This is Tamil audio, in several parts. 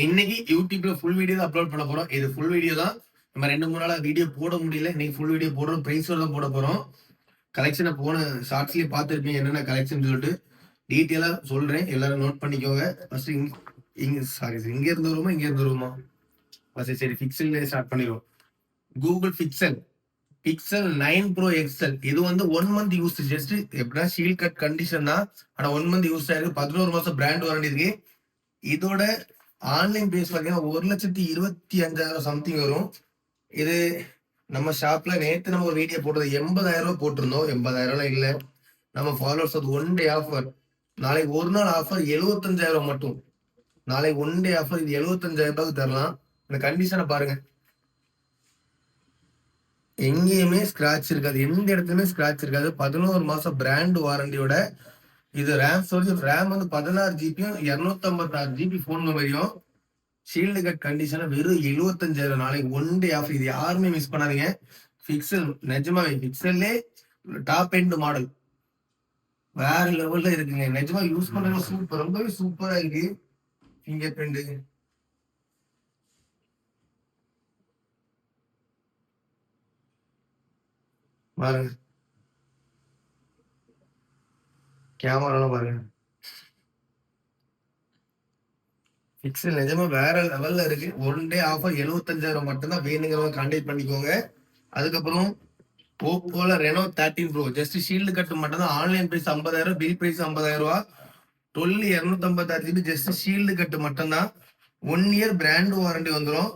இன்னைக்கு யூடியூப்ல ஃபுல் வீடியோ தான் அப்லோட் பண்ண போறோம். இது ஃபுல் வீடியோ தான். நம்ம 2-3 நாளா வீடியோ போட முடியல. இன்னைக்கு ஃபுல் வீடியோ போடுறோம். பிரைஸோட தான் போட போறோம். கலெக்ஷனை போன ஷார்ட்ஸ்லயே பார்த்துருப்பீங்க என்னென்ன கலெக்ஷன் சொல்லிட்டு டீட்டெயிலா சொல்றேன். எல்லாரும் நோட் பண்ணிக்கோங்க. ஃபர்ஸ்ட் இங்க இருந்து வருமா இங்க இருந்து வருமா? ஃபர்ஸ்ட் சரி பிக்சல்ல ஸ்டார்ட் பண்ணிடுவோம். கூகுள் பிக்சல் 9 ப்ரோ எக்ஸ்எல் இது வந்து 1 மந்த் யூஸ் ஜஸ்ட் எப்படின்னா ஷீல் கட் கண்டிஷன் தான். ஆனா 1 மந்த் யூஸ் ஆயிருக்கு. 11 மாசம் பிராண்ட் வாரண்டி இருக்கு. இதோட ஆன்லைன் பேஸ் பாத்தீங்கன்னா 1,25,000 சம்திங் வரும். இது நம்ம ஷாப்ல நேத்து நம்ம ஒரு வீடியோ போட்டது 80,000 ரூபாய் போட்டிருந்தோம். 80,000 இல்ல, நம்ம ஃபாலோவர்ஸ் அது ஒன் டே ஆஃபர். நாளைக்கு ஒரு நாள் ஆஃபர் 75,000 மட்டும். நாளைக்கு ஒன் டே ஆஃபர் இது 75,000 ரூபாய்க்கு தரலாம். இந்த கண்டிஷனை பாருங்க, எங்கேயுமே ஸ்கிராட்ச் இருக்காது, எந்த இடத்துலயுமே ஸ்கிராட்ச் இருக்காது. 11 மாசம் பிராண்ட் வாரண்டியோட இது ரேம் வந்து 16 ஜிபியும் 256 ஜிபி போன் மெமரியும் ஷீல்டு கட் கண்டிஷன் வெறும் 75,000. நாளைக்கு ஒன் டே ஆஃபர். இது யாருமே மிஸ் பண்ணாதீங்க. பிக்சல் நிஜமாவே பிக்சல்லே டாப் எண்ட் மாடல் வேற லெவல்ல இருக்குங்க. நிஜமா யூஸ் பண்றது சூப்பர், ரொம்பவே சூப்பரா இருக்கு. ஃபிங்கர் பிரிண்ட் பாருங்க, கேமராலாம் பாருங்க. பிக்சல் நிஜமா வேற லெவல்ல இருக்கு. ஒன் டே ஆஃபர் 75,000 மட்டும்தான். வேணுங்கிறவங்க கான்டாக்ட் பண்ணிக்கோங்க. அதுக்கப்புறம் ஓப்போல ரெனோ 13 ப்ரோ ஜஸ்ட் ஷீல்டு கட்டு மட்டும் தான். ஆன்லைன் பிரைஸ் 50,000, பில் பிரைஸ் 50,000 ரூபா. 256 ஜிபி ஜஸ்ட் ஷீல்டு கட்டு மட்டும்தான். 1 இயர் பிராண்ட் வாரண்டி வந்துடும்.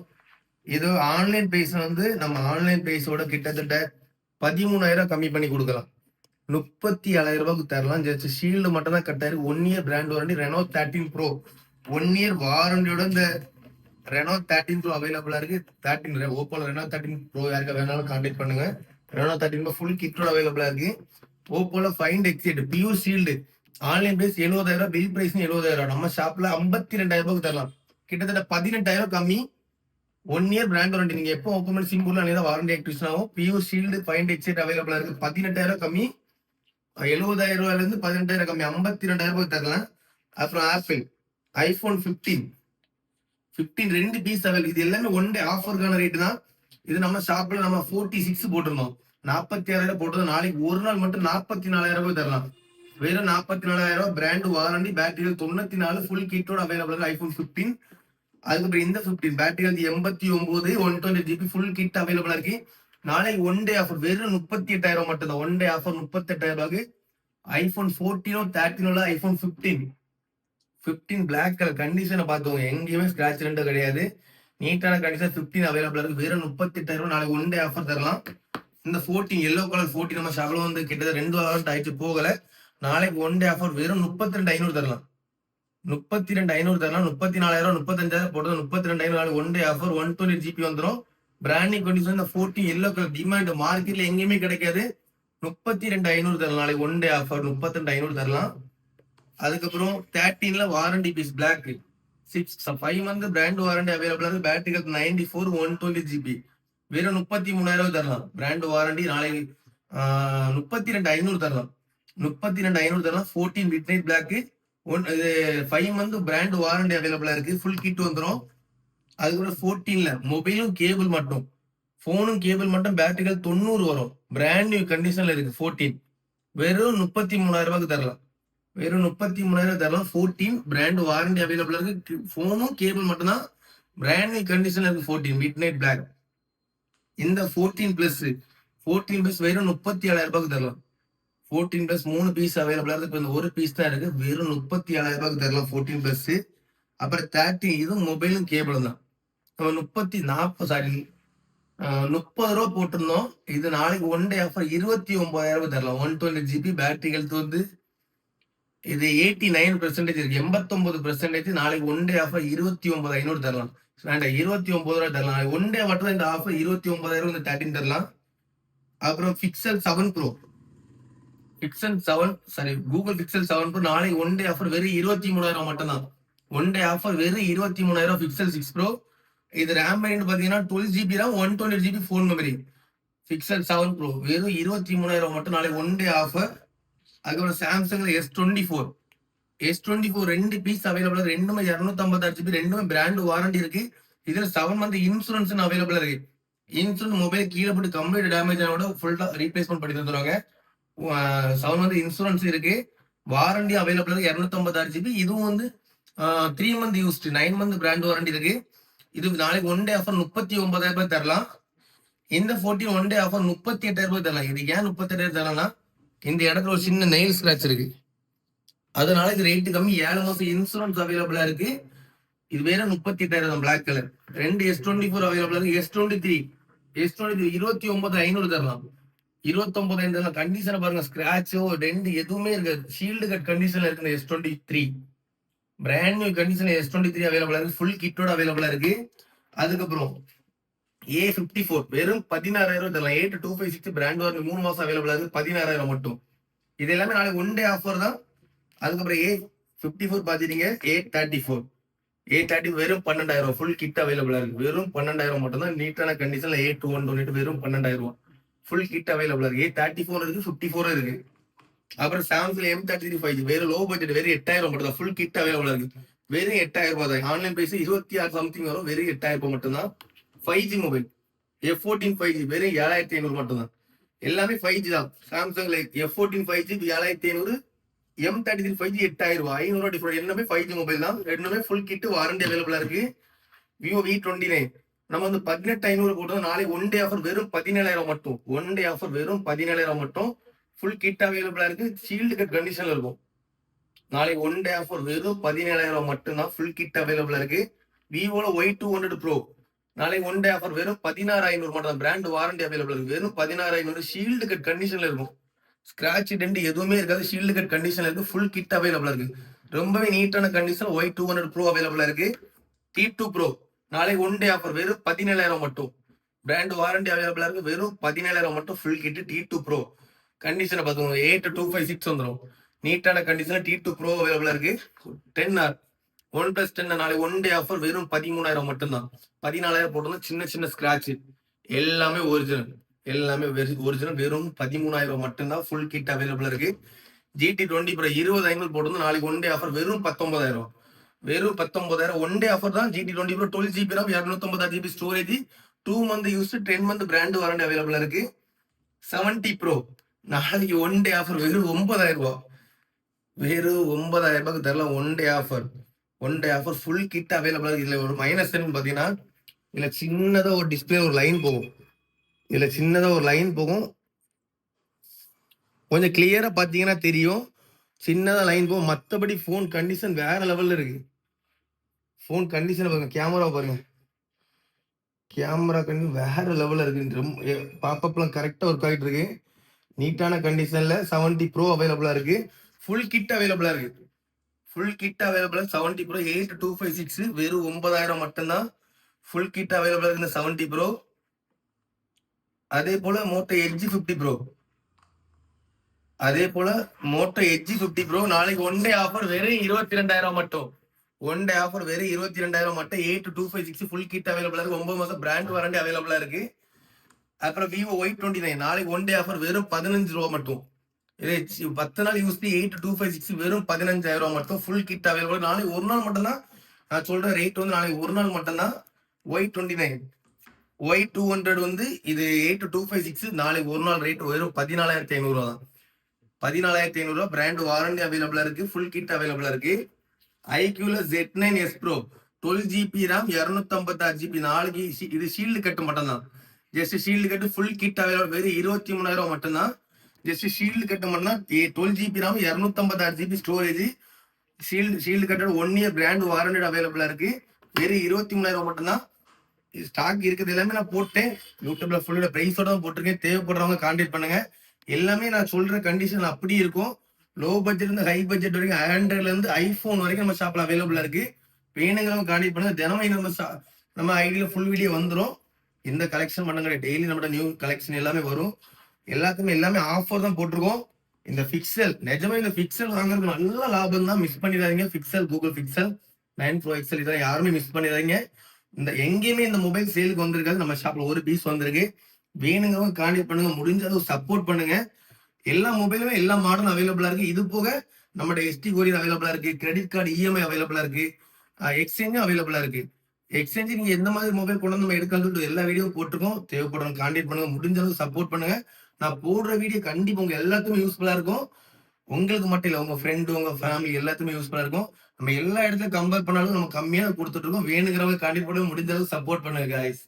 இது ஆன்லைன் பிரைஸ் வந்து நம்ம ஆன்லைன் பிரைஸோட கிட்டத்தட்ட 13,000 கம்மி பண்ணி கொடுக்கலாம். 37,000 ரூபாய்க்கு தரலாம். ஜஸ்ட் ஷீல்டு மட்டும் தான் கட்டாயிரு. 1 year brand warranty. Reno 13 pro 1 year வாரண்டியோட இந்த ரெனோ 13 ப்ரோ அவைலபிளா இருக்கு. 13 ஓப்போல ரெனோ 13 ப்ரோ யாருக்கா வேணாலும் கான்டாக்ட் பண்ணுங்க. ரெனோ 13 ப்ரோ ஃபுல் கிட்டோட அவைலபிளா இருக்கு. ஓப்போல find X eight pure shield online price 70,000, bill price 70,000. நம்ம ஷாப்ல 52,000 ரூபாய்க்கு தரலாம். கிட்டத்தட்ட 18,000 கம்மி. 1 இயர் பிராண்ட் வாரண்டி. நீங்க எப்போ ஓப்பன் பண்ணி சிம் போடலாம், தான் வாரண்டி ஆக்டிவேஷன் ஆகும். பியூர் ஷீல்டு ஃபைண்ட் எக்ஸைட் அவைலபிளா இருக்கு. 18,000 கம்மி. 70,000 ரூபாயில இருந்து 18,000 கம்மி. 52,000 ரூபாய்க்கு தரலாம். அப்புறம் ஆப்பிள் ஐபோன் 15 2 பீஸ் அவைல். இது எல்லாமே ஒன் டே ஆஃபருக்கான ரேட்டு தான். இது நம்ம ஷாப்ல நம்ம 46 போட்டிருந்தோம். 46,000 போட்டது. நாளைக்கு ஒரு நாள் மட்டும் 44,000 ரூபாய் தரலாம். வெறும் 44,000 ரூபாய். Brand warranty. பேட்டரிகள் 94 ஃபுல் கிட்டோட அவைலபிள் ஐபோன் 15. அதுக்கப்புறம் இந்த 15 பேட்டரிகள் 89 120 ஜிபி ஃபுல் கிட் அவைலபிளா இருக்கு. நாளைக்கு ஒன் டே ஆஃபர் வெறும் 38,000 மட்டும் தான். ஒன் டே ஆஃபர் 38,000 ரூபாய்க்கு ஐபோன் 14 13 ஐபோன் 15 பிளாக் கலர் கண்டிஷனை பார்த்துவோம். எங்கேயுமே ஸ்கிராட்ச் ரெண்டும் கிடையாது. நீட்டான கண்டிஷன் 15 அவைலபிளா இருக்கு. வெறும் 38,000 நாளைக்கு ஒன் டே ஆஃபர் தரலாம். இந்த 14 எல்லோ கலர் 14 நம்ம ஷாப்ல வந்து கிட்டத்தட்ட 2 வாரம் ஆயிடுச்சு போகல. நாளைக்கு ஒன் டே ஆஃபர் வெறும் 32,500 தரலாம். 32,500 தரலாம். 34,000 35,000 போட்டது 32,500. நாளைக்கு ஒன் டே ஆஃபர் 120 ஜிபி வந்துடும். பிராண்டிங் கண்டிஷன் இந்த 14 எல்லோ கலர் டிமாண்ட் மார்க்கெட்ல எங்கேயுமே கிடைக்காது. 32,500 தரலாம். நாளைக்கு ஒன் டே ஆஃபர் 32,500 தரலாம். அதுக்கப்புறம் 13ல warranty piece black 5 month brand warranty அவைலபிளா இருக்கு. பேட்டரிகள் 94 120 ஜிபி வெறும் 33,000 தரலாம். Brand warranty. நாளைக்கு 32,500 தரலாம். 32,500 தரலாம். 14 midnight black 5 month brand warranty அவைலபிளா இருக்கு. ஃபுல் கிட் வந்துடும். அதுக்கப்புறம் 14ல மொபைலும் கேபிள் மட்டும், போனும் கேபிள் மட்டும் பேட்டரிகள் 90 வரும். பிராண்ட் நியூ கண்டிஷன்ல இருக்கு. 14 வெறும் 33,000 ரூபாய்க்கு தரலாம். வெறும் 33,000 தரலாம். 14 பிராண்ட் வாரண்டி அவைலபிளா இருக்கு. போனும் கேபிள் மட்டும் தான். பிராண்ட் நியூ கண்டிஷன்ல இருக்கு. 14 மிட் நைட் பிளாக். இந்த 14 பிளஸ் வெறும் 37,000 ரூபாய்க்கு தரலாம். 14 பிளஸ் 3 பீஸ் அவைலபிளா இருக்கு. இந்த ஒரு பீஸ் தான் இருக்கு. வெறும் 37,000 ரூபாய்க்கு தரலாம் 14 பிளஸ். அப்புறம் 13 இதுவும் மொபைலும் கேபிளும் தான். 30 ரூபா போட்டிருந்தோம். இது நாளைக்கு ஒன் டே ஆஃபர் 29,000 தரலாம். 120 ஜிபி பேட்டரி ஹெல்த் வந்து இது 89% இருக்கு. 89%. நாளைக்கு ஒன் டே ஆஃபர் 29,500 தரலாம். வேண்டாம் 29 ரூபாய் தரலாம். ஒன் டே மட்டும் இந்த ஆஃபர் 29,000 இந்த 13 தரலாம். அப்புறம் pixel 7 bro Google pixel 7 bro நாளைக்கு ஒன் டே ஆஃபர் வெறும் 23,000 மட்டும் தான். ஒன் டே ஆஃபர் வெறும் 23,000. பிக்சல் 6 ப்ரோ இது ரேம் வேரியன்ட் பாத்தீங்கன்னா 12 GB RAM 120 GB phone memory. Pixel 7 bro வெறும் 23,000 மட்டும் நாளைக்கு ஒன் டே ஆஃபர். அதுக்கப்புறம் சாம்சங்ல S24 S24 2 பீஸ் அவைலபிளா, ரெண்டுமே 256 ஜிபி, ரெண்டுமே பிராண்ட் வாரண்டி இருக்கு. இதுல 7 மந்த் இன்சூரன்ஸ் அவைலபிளா இருக்கு. இன்சூரன்ஸ் மொபைல் கீழே போட்டு கம்ப்ளீட் டேமேஜ் ஆனோட ஃபுல்லா ரீப்ளேஸ்மெண்ட் பண்ணி தந்துருவாங்க. 7 மந்த் இன்சூரன்ஸ் இருக்கு. வாரண்டி அவைலபிளா இருக்கு. 256 ஜிபி. இதுவும் வந்து 3 month used, 9 month brand warranty இருக்கு. இது நாளைக்கு ஒன் டே ஆஃபர் 39,000 ரூபாய் தரலாம். இந்த 14 ஒன் டே ஆஃபர் 38,000 ரூபாய் தரலாம். இது ஏன் 38,000 தரலாம்னா, இந்த இடத்துல ஒரு சின்ன நெயில் ஸ்கிராச் இருக்கு, அதனால இது ரேட்டு கம்மி. 7 மாசம் இன்சூரன்ஸ் அவைலபிளா இருக்கு. இது வேற 38,000 பிளாக் கலர். ரெண்டு S24 அவைலபிளா இருக்கு. S23 29,500 தரலாம். 29,500 தரலாம். கண்டிஷனை பாருங்க, ஸ்கிராச்சோ டென்ட் எதுவுமே இருக்காது. ஷீல்டு கட் கண்டிஷன்ல இருக்கு இந்த S23. Brand new condition S23 அவைலபிளா இருக்கு. ஃபுல் கிட்டோட அவைலபிளா இருக்கு. அதுக்கப்புறம் A54 வெறும் 16,000 தரலாம். 8256 பிராண்ட் வாரண்டி 3 மாசம் அவைலபிளா இருக்கு. 16,000 மட்டும். இது எல்லாமே நாளைக்கு ஒன் டே ஆஃபர் தான். அதுக்கப்புறம் A54 பாத்துட்டீங்க. A30 வெறும் 12,000 ஃபுல் கிட் அவைலபிளா இருக்கு. வெறும் 12,000 மட்டும் தான். நீட்டான கண்டிஷன்ல A2128 வெறும் 12,000 ஃபுல் கிட் அவைலபிளா இருக்கு. A34 இருக்கு, 54 இருக்கு. அப்புறம் சாம்சங் M33 5G வெறும் லோ பட்ஜெட், வெறும் 8,000 மட்டும் தான். ஃபுல் கிட் அவைலபிளா இருக்கு. வெறும் 8,000 ரூபாய் தான். ஆன்லைன் பிரைஸ் 26 சம்திங் வரும். வெறும் 8,000 ரூபாய் மட்டும் தான். 5G மொபைல் F14 5G வெறும் 7,500 மட்டும் தான். எல்லாமே 5G தான். சாம்சங்ல F14 5G 7,500, M33 5G 8,000 ரூபாய். 500 ரூபாய் டிஃபரெண்ட். எல்லாமே 5G மொபைல் தான். ரெண்டுமே ஃபுல் கிட் வாரண்டி அவைலபிளா இருக்கு. Vivo V29 நம்ம வந்து 18,500 போட்டோம். நாளைக்கு ஒன் டே ஆஃபர் வெறும் 17,000 மட்டும். ஒன் டே ஆஃபர் வெறும் 17,000 மட்டும். ஃபுல் கிட் அவைலபிளா இருக்கு. ஷீல்டு கட் கண்டிஷன்ல இருக்கும். நாளைக்கு ஒன் டே ஆஃபர் வெறும் 17,000 மட்டும் தான். ஃபுல் கிட் அவைலபிளா இருக்கு. விவோல Y200 Pro நாளைக்கு ஒன் டே ஆஃபர் வெறும் 16,500 மட்டும் தான். பிராண்ட் வாரண்டி அவைலபிள் இருக்கு. வெறும் 16,500. ஷீல்டு கட் கண்டிஷன்ல இருக்கும். ஸ்கிராட்ச் டென்ட் எதுவுமே இருக்காது. ஷீல்டு கட் கண்டிஷன்ல இருக்கு. ஃபுல் கிட் அவைலபிளா இருக்கு. ரொம்பவே நீட்டான கண்டிஷன். Y200 Pro அவைலபிளா இருக்கு. T2 Pro நாளைக்கு ஒன் டே ஆஃபர் வெறும் 17,000 மட்டும். பிராண்ட் வாரண்டி அவைலபிளா இருக்கு. வெறும் 17,000 மட்டும். ஃபுல் கிட் T2 Pro கண்டிஷனை பார்த்துக்கோங்க. 8256 வந்துடும். நீட்டான கண்டிஷன்ல T2 Pro அவைலபிளா இருக்கு. 10R OnePlus 10 நாளைக்கு ஒன் டே ஆஃபர் வெறும் 13,000 மட்டும்தான். 14,000 போட்டோம்னா சின்ன சின்ன ஸ்கிராட்ச். எல்லாமே ஒரிஜினல். எல்லாமே ஒரிஜினல். வெறும் 13,000 மட்டும்தான். ஃபுல் கிட் அவைலபிளா இருக்கு. GT20 Pro 20,500 போட்டோம்னா நாளைக்கு ஒன் டே ஆஃபர் வெறும் 19,000. வெறும் 19,000 ஒன் டே ஆஃபர் தான். GT20 Pro 12GB RAM, 256 GB storage, 2 month use, 10 month brand warranty அவைலபிளா இருக்கு. 70 Pro நாளைக்கு ஒன் டே ஆஃபர் வெறும் 9,000 ரூபாய். வெறும் 9,000 ரூபாய்க்கு தரலாம். One day offer. One day offer full kit அவைலபிளா இருக்கு. இதுல ஒரு மைனஸ் என்னன்னு பாத்தீங்கன்னா, இதுல சின்னதா ஒரு டிஸ்பிளே ஒரு லைன் போகும். இதுல சின்னதா ஒரு லைன் போகும். கொஞ்சம் கிளியரா பாத்தீங்கன்னா தெரியும். சின்னதா லைன் போகும். மத்தபடி போன் கண்டிஷன் வேற லெவல்ல இருக்கு. போன் கண்டிஷன் பாருங்க. கேமரா பாருங்க. கேமரா கண்டிஷன் வேற லெவல்ல இருக்கு. பாப்அப்லாம் கரெக்டா ஒர்க் ஆகிட்டு இருக்கு. நீட்டான கண்டிஷன்ல 70 Pro அவைலபிளா இருக்கு. ஃபுல் கிட் அவைலபிளா இருக்கு. ஃபுல் கிட் அவைலபிளா 70 Pro 8256 வெறும் 9,000 மட்டும்தான். ஃபுல் கிட் அவைலபிளா இருக்கு இந்த 70 Pro. அதே போல Moto Edge 50 Pro. அதே போல Moto Edge 50 Pro நாளைக்கு ஒன் டே ஆஃபர் வெறும் 22,000 மட்டும். ஒன் டே ஆஃபர் வெறும் 22,000 மட்டும். 8256 ஃபுல் கிட் அவைலபிளா இருக்கு. 9 மாசம் பிராண்ட் வாரண்டி அவைலபிளா இருக்கு. அப்புறம் Vivo Y29 நாளைக்கு ஒன் டே ஆஃபர் வெறும் 15 ரூபா மட்டும். இது 10 நாள் யூஸ் 8256 வெறும் 15,000 மட்டும். Full kit available. நாளைக்கு ஒரு நாள் மட்டும் தான் நான் சொல்ற ரேட் வந்து. நாளைக்கு ஒரு நாள் மட்டும் தான். Y29 Y200 வந்து இது 8256 நாளைக்கு ஒரு நாள் ரேட் வெறும் 14,500 ரூபா தான். 14,500 ரூபா. பிராண்ட் வாரண்டி அவைலபிளா இருக்கு. ஃபுல் கிட் அவைலபிளா இருக்கு. iQல Z9S Pro 12GB RAM, 256 GB. நாளைக்கு இது ஷீல்டு கட்டு மட்டும் தான். ஜஸ்ட் ஷீல்டு கட்டு. ஃபுல் கிட் அவைலபிள் வெறும் 23,000 மட்டும் தான். ஜஸ்ட் ஷீல்டு கட்டு மட்டும் தான். 12GB RAM, 256 GB ஸ்டோரேஜ். ஷீல்டு கட்டோட 1 இயர் பிராண்ட் வாரண்டி அவைலபிளா இருக்கு. வெறும் 23,000 மட்டும் தான். ஸ்டாக் இருக்குது. எல்லாமே நான் போட்டேன் யூடியூப்ல. ஃபுல்லோட பிரைஸோட தான் போட்டிருக்கேன். தேவைப்படுறவங்க கான்டாக்ட் பண்ணுங்க. எல்லாமே நான் சொல்ற கண்டிஷன் அப்படி இருக்கும். லோ பட்ஜெட் இருந்து ஹை பட்ஜெட் வரைக்கும், ஆண்ட்ராய்ட்ல இருந்து ஐபோன் வரைக்கும் நம்ம ஷாப்ல அவைலபிளா இருக்கு. வேணுங்கிறவங்க கான்டாக்ட் பண்ணுங்க. தினமும் நம்ம ஐடியில ஃபுல் வீடியோ வந்துடும். எந்த கலெக்ஷன் பண்ணுங்க, டெய்லி நம்மளோட நியூ கலெக்ஷன் எல்லாமே வரும். எல்லாமே ஆஃபர் தான் போட்டிருக்கோம். இந்த பிக்சல் நிஜமா இந்த பிக்சல் வாங்குறது நல்ல லாபம் தான். மிஸ் பண்ணிடாதீங்க. Pixel, Google pixel 9 Pro XL இதெல்லாம் யாருமே மிஸ் பண்ணிடாதீங்க. இந்த எங்கேயுமே இந்த மொபைல் சேலுக்கு வந்திருக்காது. நம்ம ஷாப்ல ஒரு பீஸ் வந்திருக்கு. வேணுங்கிறவங்க கான்டாக்ட் பண்ணுங்க. முடிஞ்ச அளவு சப்போர்ட் பண்ணுங்க. எல்லா மொபைலுமே எல்லா மாடலும் அவைலபிளா இருக்கு. இது போக நம்மட எஸ்டி கொரியர் அவைலபிளா இருக்கு. கிரெடிட் கார்டு இஎம்ஐ அவைலபிளா இருக்கு. எக்ஸ்சேஞ்சும் அவைலபிளா இருக்கு. எக்ஸ்சேஞ்ச் நீங்க எந்த மாதிரி மொபைல் கொண்டு வந்து நம்ம எடுக்கலாம்னு சொல்லிட்டு எல்லா வீடியோவும் போட்டிருக்கோம். தேவைப்படுறவங்க கான்டாக்ட் பண்ணுங்க. முடிஞ்ச அளவுக்கு சப்போர்ட் பண்ணுங்க. நான் போடுற வீடியோ கண்டிப்பா உங்க எல்லாத்துக்குமே யூஸ்ஃபுல்லா இருக்கும். உங்களுக்கு மட்டும் இல்ல. உங்க ஃப்ரெண்ட், உங்க ஃபேமிலி எல்லாத்துக்குமே யூஸ்ஃபுல்லா இருக்கும். நம்ம எல்லா இடத்துலயும் கம்பேர் பண்ணாலும் நம்ம கம்மியா குடுத்துட்டு இருக்கோம். வேணுங்கிறவங்க கான்டாக்ட் பண்ணுங்க. முடிஞ்ச அளவுக்கு சப்போர்ட் பண்ணுங்க காய்ஸ்.